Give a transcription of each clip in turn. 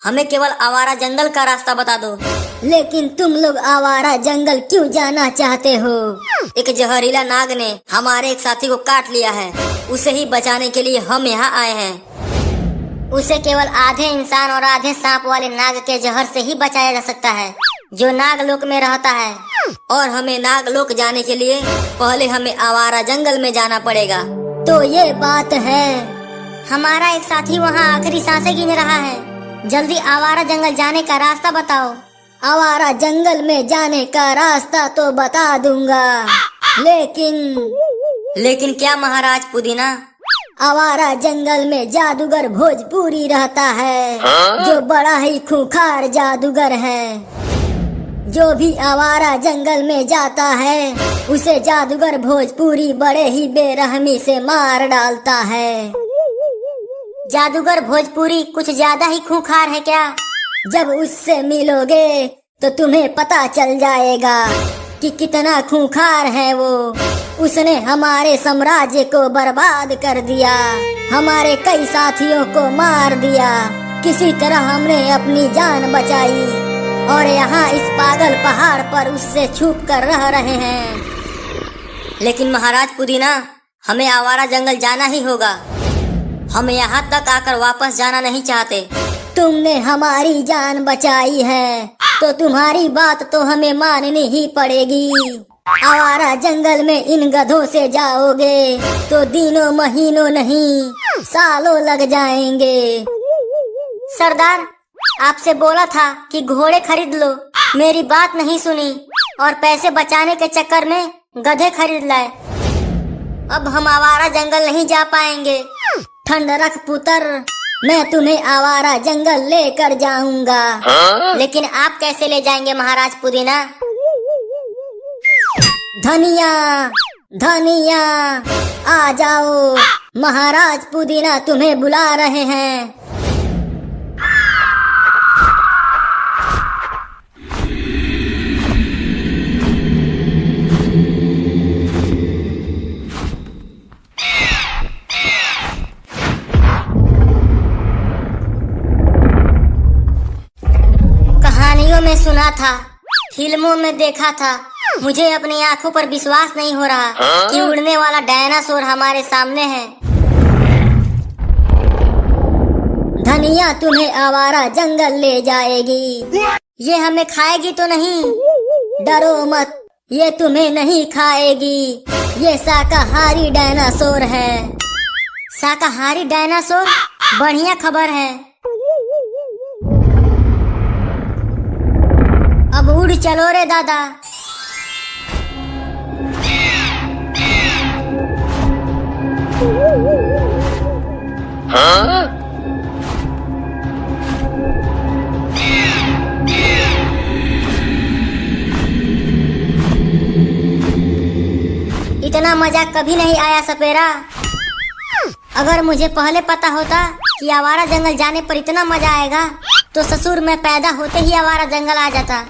हमें केवल आवारा जंगल का रास्ता बता दो। लेकिन तुम लोग आवारा जंगल क्यों जाना चाहते हो? एक जहरीला नाग ने हमारे एक साथी को काट लिया है, उसे ही बचाने के लिए हम यहाँ आए हैं। उसे केवल आधे इंसान और आधे सांप वाले नाग के जहर से ही बचाया जा सकता है, जो नागलोक में रहता है। और हमें नागलोक जाने के लिए पहले हमें आवारा जंगल में जाना पड़ेगा। तो ये बात है। हमारा एक साथी वहाँ आखिरी सांसें गिन रहा है। जल्दी आवारा जंगल जाने का रास्ता बताओ। आवारा जंगल में जाने का रास्ता तो बता दूंगा, लेकिन क्या महाराज पुदीना? आवारा जंगल में जादूगर भोजपुरी रहता है, जो बड़ा ही खूंखार जादूगर है। जो भी आवारा जंगल में जाता है, उसे जादूगर भोजपुरी बड़े ही बेरहमी से मार डालता है। जादूगर भोजपुरी कुछ ज्यादा ही खूंखार है क्या? जब उससे मिलोगे तो तुम्हें पता चल जाएगा कि कितना खूंखार है वो। उसने हमारे साम्राज्य को बर्बाद कर दिया, हमारे कई साथियों को मार दिया। किसी तरह हमने अपनी जान बचाई और यहाँ इस पागल पहाड़ पर उससे छुप कर रह रहे हैं। लेकिन महाराज पुदीना, हमें आवारा जंगल जाना ही होगा। हम यहाँ तक आकर वापस जाना नहीं चाहते। तुमने हमारी जान बचाई है तो तुम्हारी बात तो हमें माननी ही पड़ेगी। आवारा जंगल में इन गधों से जाओगे तो दिनों महीनों नहीं, सालों लग जाएंगे। सरदार, आपसे बोला था कि घोड़े खरीद लो, मेरी बात नहीं सुनी और पैसे बचाने के चक्कर में गधे खरीद लाए। अब हम आवारा जंगल नहीं जा पाएंगे। ठंड रख पुत्र, मैं तुम्हें आवारा जंगल लेकर जाऊंगा। लेकिन आप कैसे ले जाएंगे महाराज पुदीना? धनिया धनिया आ जाओ, महाराज पुदीना तुम्हें बुला रहे हैं। कहानियों में सुना था, फिल्मों में देखा था, मुझे अपनी आंखों पर विश्वास नहीं हो रहा कि उड़ने वाला डायनासोर हमारे सामने है। धनिया तुम्हें आवारा जंगल ले जाएगी। ये हमें खाएगी तो नहीं? डरो मत, ये तुम्हें नहीं खाएगी। ये शाकाहारी डायनासोर है। शाकाहारी डायनासोर? बढ़िया खबर है। अब उड़ चलो रे दादा। हाँ? इतना मजाक कभी नहीं आया सपेरा। अगर मुझे पहले पता होता कि आवारा जंगल जाने पर इतना मजा आएगा तो ससुर में पैदा होते ही आवारा जंगल आ जाता।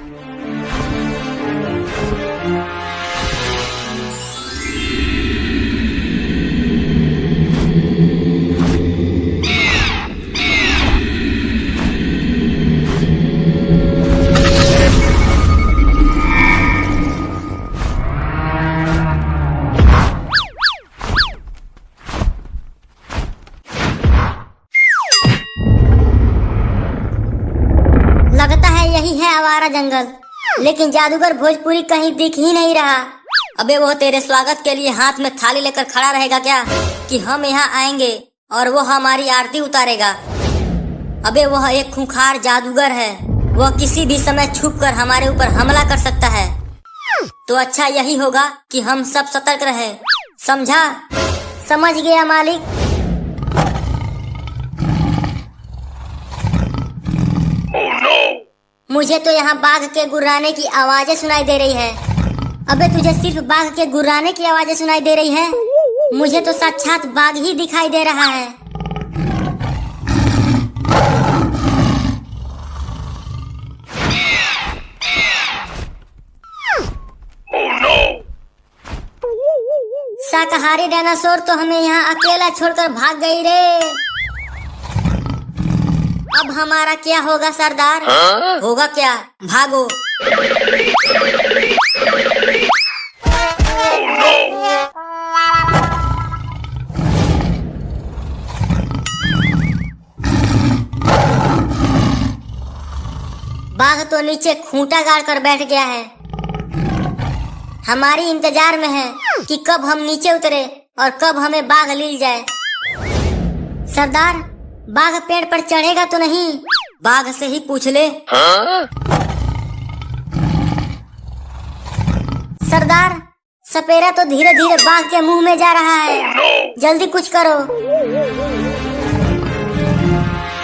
लगता है यही है आवारा जंगल, लेकिन जादूगर भोजपुरी कहीं दिख ही नहीं रहा। अबे वो तेरे स्वागत के लिए हाथ में थाली लेकर खड़ा रहेगा क्या कि हम यहाँ आएंगे और वो हमारी आरती उतारेगा? अबे वह एक खूंखार जादूगर है, वह किसी भी समय छुपकर हमारे ऊपर हमला कर सकता है। तो अच्छा यही होगा कि हम सब सतर्क रहें, समझा? समझ गया मालिक। मुझे तो यहाँ बाघ के गुर्राने की आवाजें सुनाई दे रही है। अबे तुझे सिर्फ बाघ के गुर्राने की आवाजें सुनाई दे रही है? मुझे तो साक्षात बाघ ही दिखाई दे रहा है। शाकाहारी डायनासोर तो हमें यहाँ अकेला छोड़कर भाग गई रे। अब अब हमारा क्या होगा सरदार? होगा क्या? भागो। बाघ तो नीचे खूंटा गाड़ कर बैठ गया है। हमारी इंतजार में है कि कब हम नीचे उतरे और कब हमें बाघ लील जाए। सरदार, बाघ पेड़ पर चढ़ेगा तो नहीं? बाघ से ही पूछ ले। सरदार, सपेरा तो धीरे धीरे बाघ के मुंह में जा रहा है। जल्दी कुछ करो।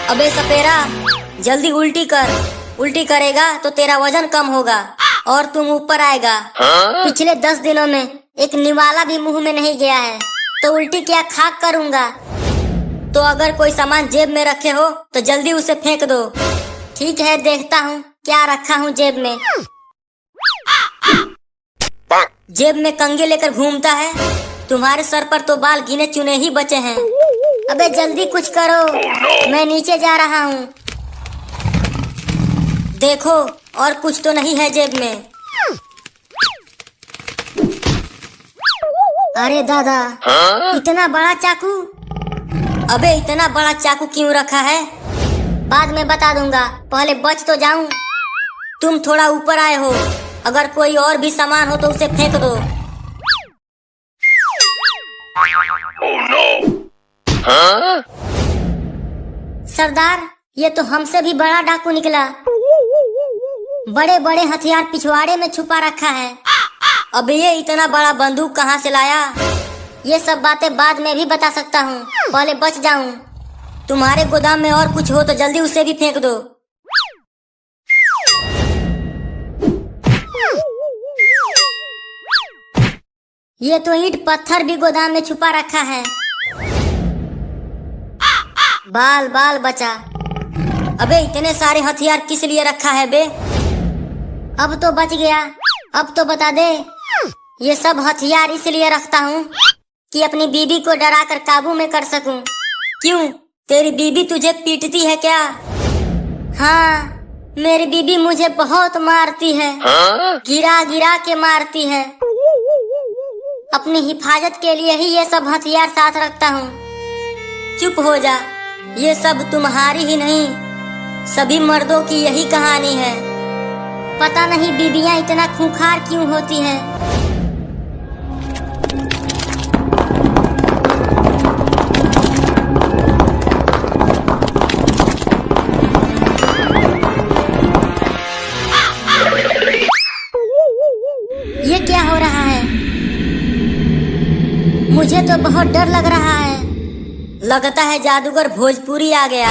अबे सपेरा, जल्दी उल्टी कर। उल्टी करेगा तो तेरा वजन कम होगा और तुम ऊपर आएगा। पिछले 10 दिनों में एक निवाला भी मुंह में नहीं गया है, तो उल्टी क्या खाक करूंगा। तो अगर कोई सामान जेब में रखे हो तो जल्दी उसे फेंक दो। ठीक है, देखता हूँ क्या रखा हूँ जेब में। जेब में कंघी लेकर घूमता है। तुम्हारे सर पर तो बाल गिने चुने ही बचे हैं। अबे जल्दी कुछ करो, मैं नीचे जा रहा हूँ। देखो, और कुछ तो नहीं है जेब में। अरे दादा, इतना बड़ा चाकू। अबे इतना बड़ा चाकू क्यों रखा है? बाद में बता दूंगा, पहले बच तो जाऊं। तुम थोड़ा ऊपर आए हो, अगर कोई और भी सामान हो तो उसे फेंक दो। सरदार, ये तो हमसे भी बड़ा डाकू निकला। बड़े बड़े हथियार पिछवाड़े में छुपा रखा है। अब ये इतना बड़ा बंदूक कहाँ से लाया? ये सब बातें बाद में भी बता सकता हूँ, पहले बच जाऊं। तुम्हारे गोदाम में और कुछ हो तो जल्दी उसे भी फेंक दो। ये तो ईंट पत्थर भी गोदाम में छुपा रखा है। बाल बाल बचा। अबे इतने सारे हथियार किस लिए रखा है बे? अब तो बच गया। अब तो बता दे। ये सब हथियार इसलिए रखता हूँ कि अपनी बीबी को डरा कर काबू में कर सकूं। क्यों, तेरी बीबी तुझे पीटती है क्या? हाँ, मेरी बीबी मुझे बहुत मारती है। गिरा गिरा के मारती है। अपनी हिफाजत के लिए ही ये सब हथियार साथ रखता हूँ। चुप हो जा। ये सब तुम्हारी ही नहीं, सभी मर्दों की यही कहानी है। पता नहीं बीबियां इतना खूंखार क्यों होती हैं। ये क्या हो रहा है? मुझे तो बहुत डर लग रहा है। लगता है जादूगर भोजपुरी आ गया।